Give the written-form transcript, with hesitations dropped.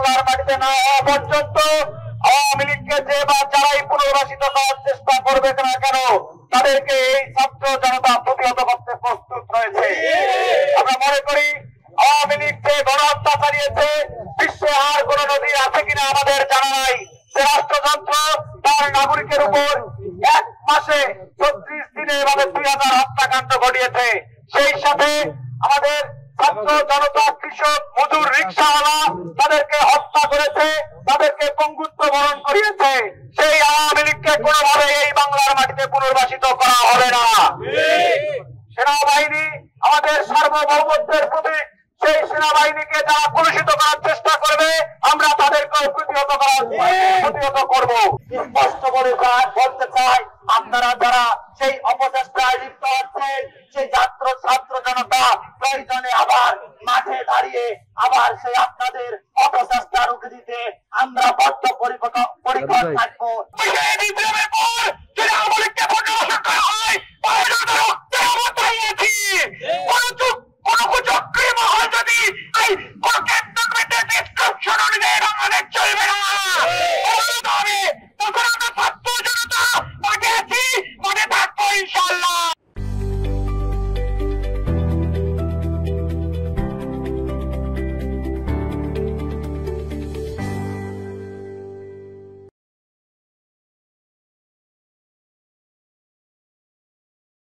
বাংলার মাটিতে না হওয়া পর্যন্ত আওয়ামী লীগকে যে বা যারাই পুনর্বাসিত করার চেষ্টা করবে না কেন তাদেরকে এই ছাত্র জনতা প্রতিহত করতে প্রস্তুত রয়েছে। আমরা মনে করি আওয়ামী লীগ যে গণহত্যা চালিয়েছে বিশ্বে আর কোন নদী আছে কিনা আমাদের জানা নাই। যে রাষ্ট্রযন্ত্র তার নাগরিকের উপর 1 মাসে 36 দিনে এভাবে 2000 হত্যাকাণ্ড ঘটিয়েছে। সেই সাথে আমাদের ছাত্র জনতা কৃষক মজুর রিক্সাওয়ালা তাদেরকে হত্যা করেছে, তাদেরকে পঙ্গুত্ব বরণ করিয়েছে। সেই আওয়ামী লীগকে কোনোভাবে এই বাংলার মাটিতে পুনর্বাসিত করা হবে না। সেনাবাহিনী আমাদের সার্বভৌমত্বের প্রতীক। সেই সেনাবাহিনীকে যারা কলুষিত করার চেষ্টা করবে আমরা তাদেরকেও প্রতিহত করব। স্পষ্ট করে বলতে চাই, আপনারা যারা সেই অপচেষ্টায় লিপ্ত হচ্ছেন, সেই ছাত্র জনতা প্রয়োজনে আবার মাঠে দাঁড়িয়ে আবার সেই আপনাদের অপচেষ্টা রুখে দিতে আমরা বদ্ধপরিকর থাকবো।